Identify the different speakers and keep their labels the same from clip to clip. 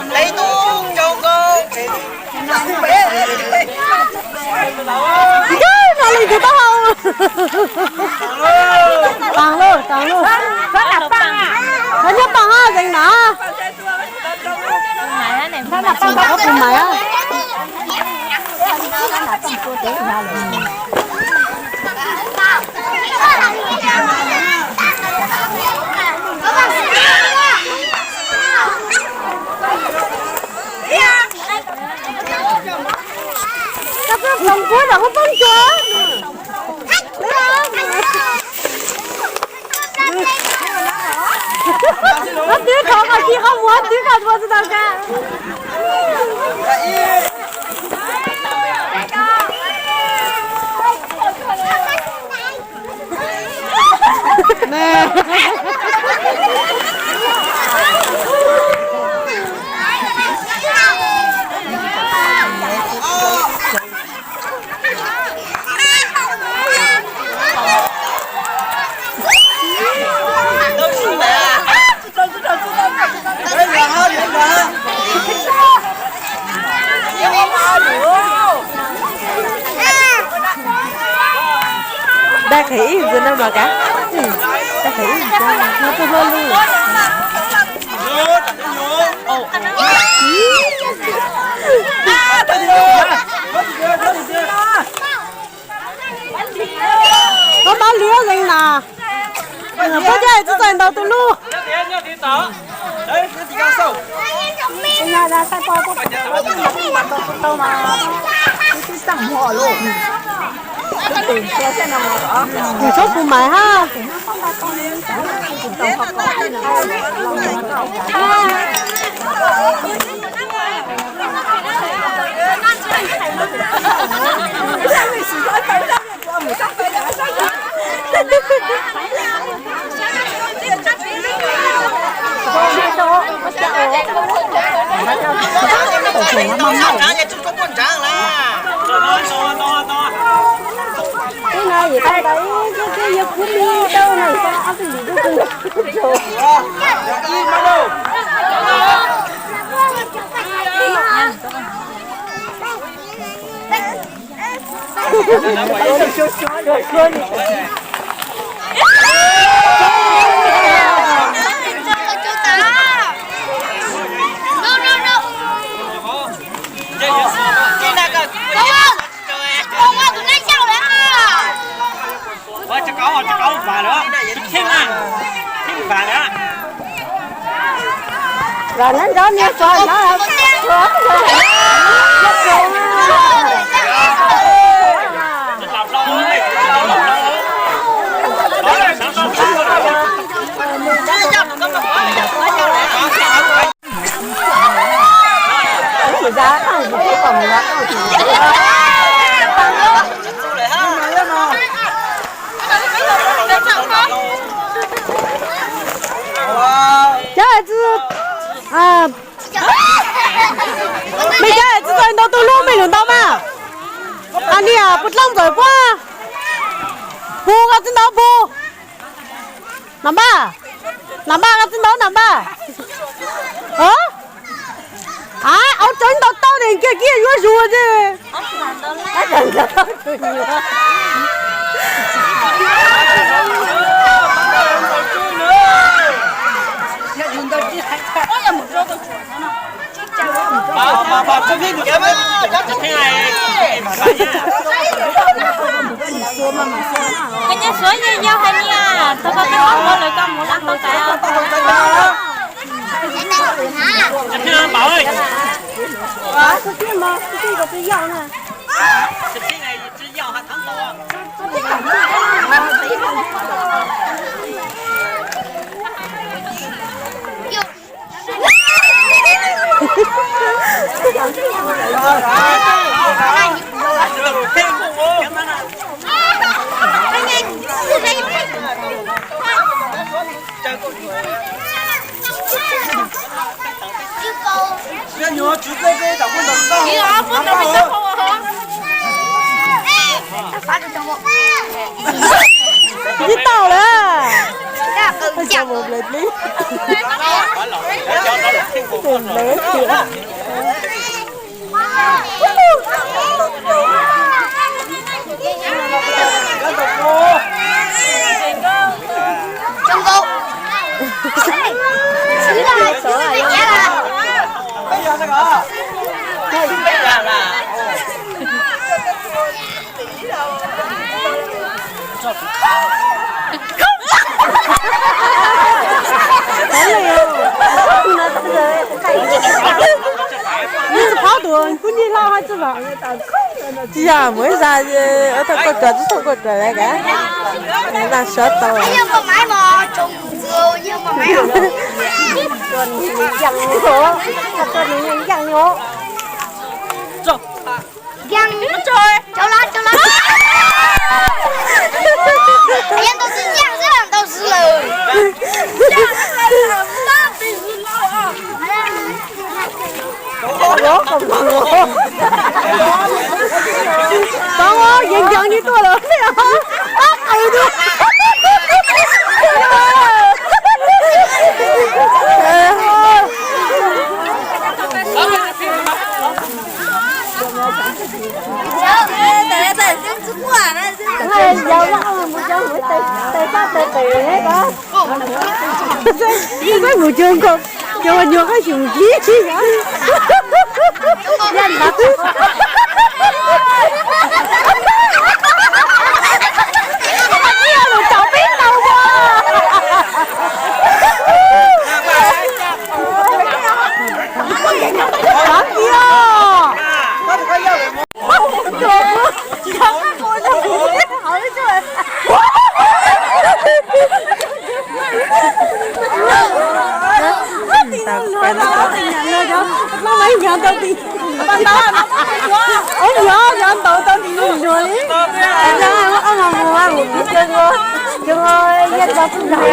Speaker 1: lấy tu cho cô
Speaker 2: nó lên từ đâu bằng luôn rất là bằng nó nhấp bằng á dành nó nó là bằng có cùng mày á các cái đồng cuối là có bông chúa nó tiếng khó mà khi không muốn tiếng cả vô từ cả nè đã khỉ rồi đâu mà cả đã khỉ nó cứ lên luôn có bán lúa gì nè có chơi tôi dành đầu tôi luôn nhà ra sai qua có đâu mà cái sẵn họ luôn người chốt cùng mày ha cái này gì ta đấy cái giấc của mi đâu này sao ăn cái gì đâu
Speaker 3: cho câu bà nữa thêm bà nữa
Speaker 2: rồi nó đó nha coi nó ra cái phòng ra à mày chơi chứ rồi nó tôi luôn mày luôn đâu mà anh đi à bút lông rồi quá bu cái tin đó bu nằm ba cái tin đó nằm ba hả à ông trốn đó tao này kia vừa rùa chứ cái đằng đó
Speaker 3: bà không biết được cái này
Speaker 4: cái nhà suối như nhau hay nha tôi có cái món mua lời con muốn ăn tôi cả
Speaker 3: thưa bảo ơi
Speaker 2: cái kia mà cái có cái dao nè
Speaker 3: cái này chỉ dao hạt thắng to
Speaker 1: nhớ chú cô cái đảo quân đồng đâu.
Speaker 4: Chị đó, quân đồng mình đâu không hả?
Speaker 2: Phát cho một. lên đi
Speaker 3: cho nó được thêm một con rồi
Speaker 2: bé kìa
Speaker 1: Trong cô. Bây giờ nó có. Bây giờ là.
Speaker 2: như pháo đường cứ đi lo hai chứ là chị à mới ra ở thằng con trời không con trời này cả đang sợ tao
Speaker 4: nhưng mà máy mò trùng rồi nhưng mà máy
Speaker 2: còn dặn nữa còn dặn nữa
Speaker 4: dặn rồi cháu lá anh em tôi xin dặn sẽ làm tôi xử lời
Speaker 2: đó không có con ơi dần dần như tôi lớn đấy hả Hãy subscribe cho kênh Ghiền Mì Gõ để không bỏ nó mấy giờ tao đi ban đó ôi giờ tao đi luôn rồi ông mà mua một cái chân ơi dân tao cũng rồi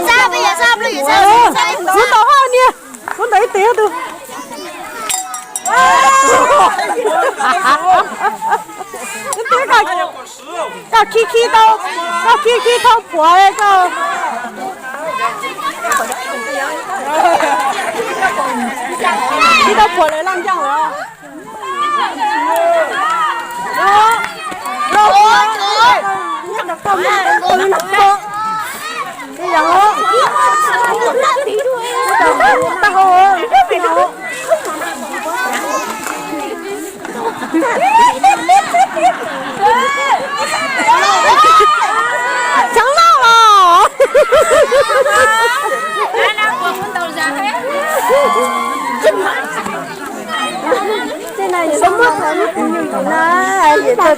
Speaker 4: sao bây giờ sao
Speaker 2: muốn tao hơn nha muốn đẩy tiền được cái khi đâu của đâu khi đâu của lại làm chăng rồi nhất là không cái đó chẳng nào rồi cái này sống mất rồi gì thôi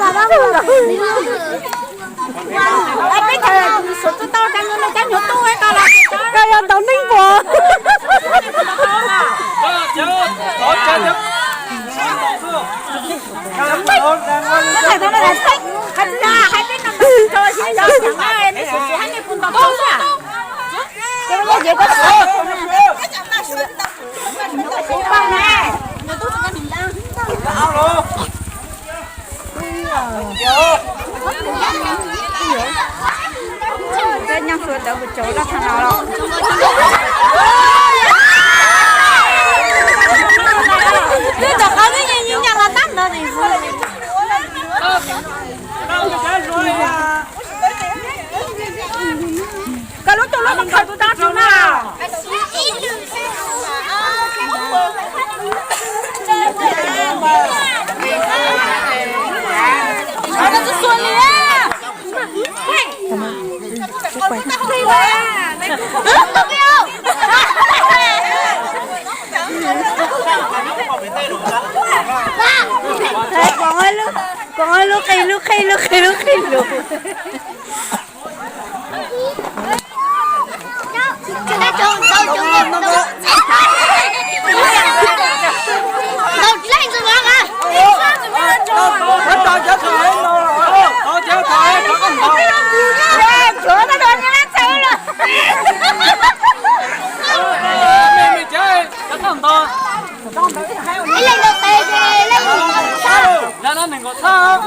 Speaker 4: anh biết là số cho tao đang nó đang nhốt tôi hay tao là
Speaker 2: cái anh tao ninh bò
Speaker 4: cái này là sách hành ra hay biết năm rồi chứ giờ chẳng ai nó sẽ hay cái phun tao à cái bây giờ có con nè cái nhau sửa đỡ một chỗ là thằng nào đâu cứ đọc ở cái như nhà là tắt nữa thì cái lúc tôi không thấy tôi tắt nữa nào nó cứ xuân đi á con ơi lúc khi cái tròn đâu tròn đâu lên rồi bạn à chữa nó đồn nha chơi rồi lấy lên đầu tê lên sao
Speaker 3: nó mình có sao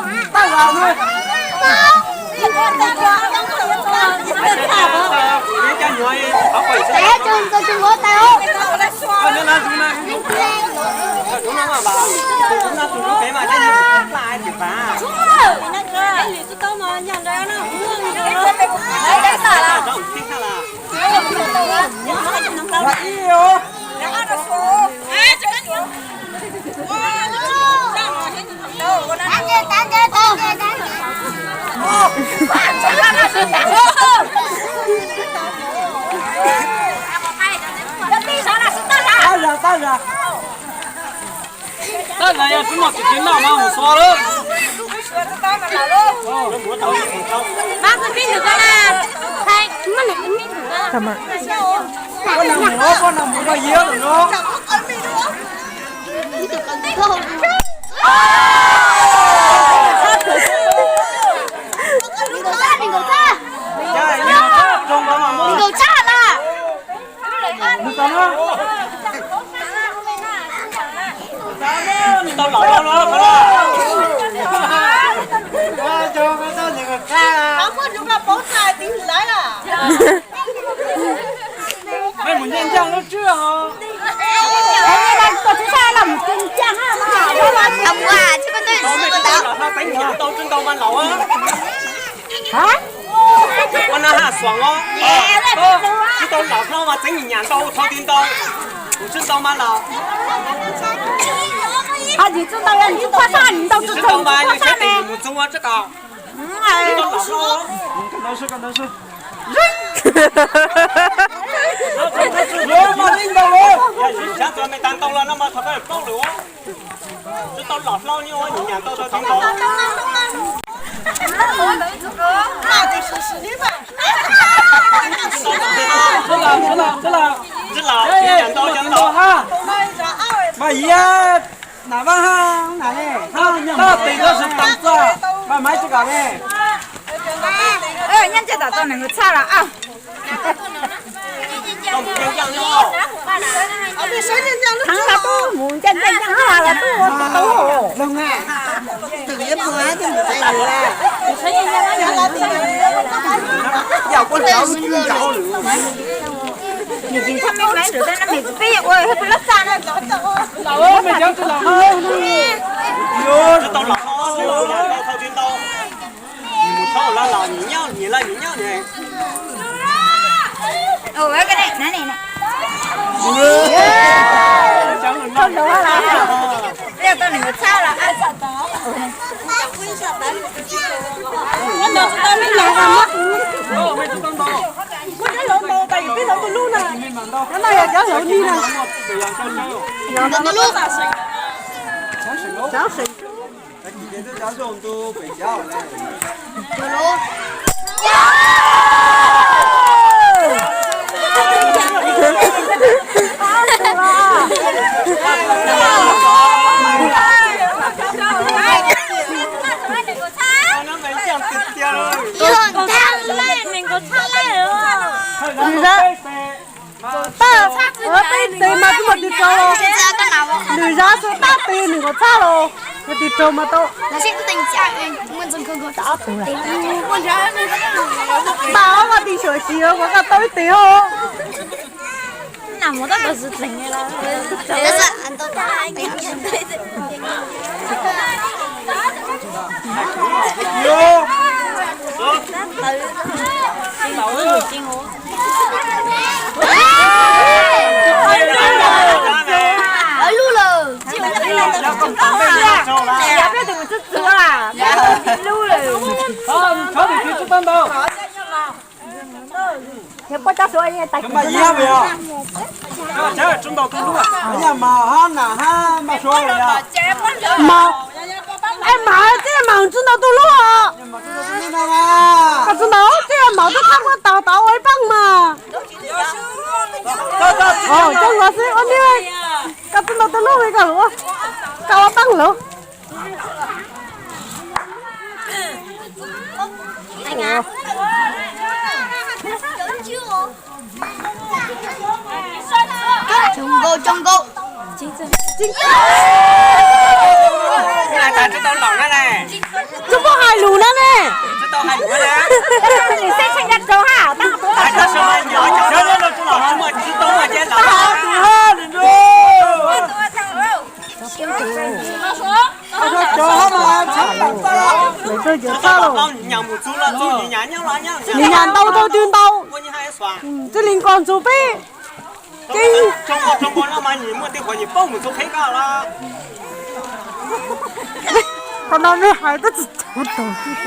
Speaker 3: 当然要怎么去听到嘛？我说了。
Speaker 4: 妈是冰的啦，开什么冷冰的？
Speaker 2: 什么？
Speaker 3: 我那么个爷的咯。到老了了，快了！我就看到那个看。
Speaker 1: 老婆就把包菜顶起来了。
Speaker 3: 哎，门前讲了这哈。
Speaker 4: 我这下来唔跟讲哈嘛，我话要不啊，这个对
Speaker 3: 老妹子到他等年到真到蛮老啊。
Speaker 2: 啊？
Speaker 3: 我那下爽哦。知道老老嘛，整年到头顶到，不真到蛮老。
Speaker 4: 啊，你知道呀？你夸啥？你到
Speaker 3: 知
Speaker 4: 这
Speaker 3: 道吗？
Speaker 4: 夸啥
Speaker 3: 你肯定
Speaker 4: 呢？
Speaker 3: 不做这个。
Speaker 4: 哎，
Speaker 3: 老老。跟他说。我嘛领导了，人家专门担当了，那么他在帮了我。这到老老你我年到到听到。
Speaker 1: 那得是实力吧。
Speaker 3: 这老年到讲到哈。
Speaker 1: 妈
Speaker 3: 呀，哪帮哈哪嘞？那对的是当子，买这个嘞。
Speaker 4: 人家这都能够炒了啊！
Speaker 3: 都不一样了。
Speaker 4: 汤了都木真真好了都。
Speaker 3: 弄啊！
Speaker 1: 这个也不安定不在了。
Speaker 3: 要不了就搞了。
Speaker 4: 你今天没买着，那妹子背我还不能站了，
Speaker 3: 老二没讲这老二。哟，这到老二了，两刀掏金刀。你操了老你娘你了你娘你。
Speaker 4: 我个嘞，哪里呢？
Speaker 3: 讲了了。
Speaker 4: 要到那个炒了啊！
Speaker 1: 我哪知道你来了？
Speaker 3: 哦，没知道到。
Speaker 1: 我这老毛在一边老不路呢，
Speaker 2: 那那也叫老你呢？
Speaker 1: 老不路。
Speaker 2: 讲谁？
Speaker 3: 今天这家长都回家了。
Speaker 2: Tê mà cứ một tí trâu Nữ ra số ta tê mình có xa rồi một tí trâu mà tôi
Speaker 5: 那些等家人，我真可可打死了。
Speaker 2: bảo mà tí sửa xíu có cả tôi tí hô
Speaker 4: 那么多都是真的了。
Speaker 5: 但是俺都打没有对的。
Speaker 3: 哟。
Speaker 4: 老二有金哦。
Speaker 5: 录了，
Speaker 4: 要不要等我这走啦？录了。
Speaker 3: 啊，瞧你去担当。
Speaker 4: 也不叫说也打。
Speaker 3: 干嘛一样没有？这真到公路啊！哎呀妈哈哪哈没说了呀？mau
Speaker 2: em bảo cái màu chúng nó tôi luôn à chúng nó cái màu tôi tham quan tàu tàu ấy băng mà trong đó sẽ ôn đi cái chúng nó tôi luôn với cả luôn cao băng luôn
Speaker 5: 中沟，chính
Speaker 3: 来打这都老了嘞。
Speaker 2: 这不还你这就差了。你娘刀都丢刀，这灵光祖辈，
Speaker 3: 中国那么你们得和你报母做配干啦。
Speaker 2: 他那边孩子只头头是啥？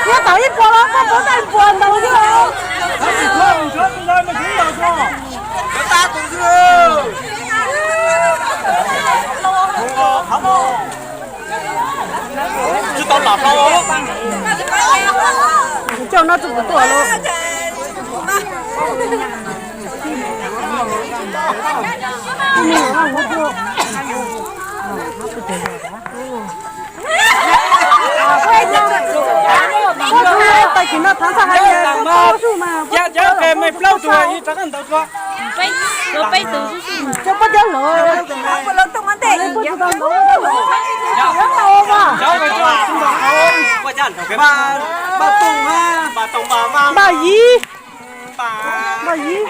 Speaker 2: 我打一波了，我不带波的了。
Speaker 3: 打狗子！好不？知道哪套哦？
Speaker 2: 叫那这么多了。没有让我做。在给那堂上还有高数嘛？
Speaker 3: 要给没不老多，一这个都说。
Speaker 4: 背都是
Speaker 2: 这不叫楼，
Speaker 4: 不能动完带。
Speaker 2: 不知道楼不楼，人老嘛。
Speaker 3: 我讲头给吧，把东妈，
Speaker 2: 马姨，马姨。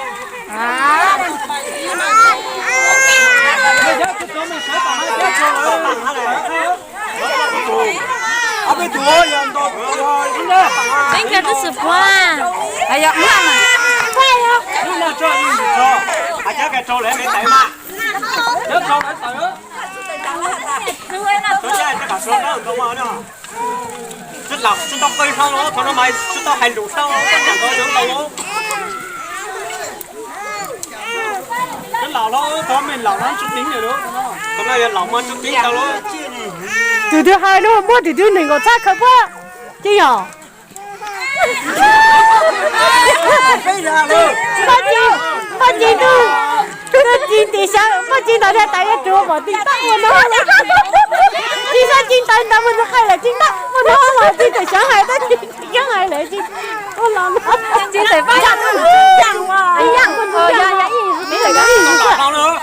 Speaker 4: 应该都是花。哎呀，妈妈，快呀！
Speaker 3: 你那这你这，还交给周来没带嘛？要周来带哟。昨天这个说那个嘛呢？知道背上了，他说买知道还路上了，两个人到了。这老了，他们老人就顶了喽，他们也老嘛就顶到了。
Speaker 2: 丢丢hai luôn, mua thì丢nền có chắc không quá, chứ nhở? Bắt chi thì sao? Bắt chi nói ra tại cái chỗ bỏ tin tắc của nó. Chi sao chi tại ta mình hay là chi tắc của nó mà chi tại sáng hay ta chi cái ngày lại chi có làm chi tại bắt chặt chẳng mà chẳng con thôi ya ya gì biết là cái gì nữa.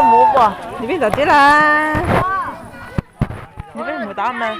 Speaker 2: Mua bò, đi biết rồi chứ là. Đi biết mua tao mà.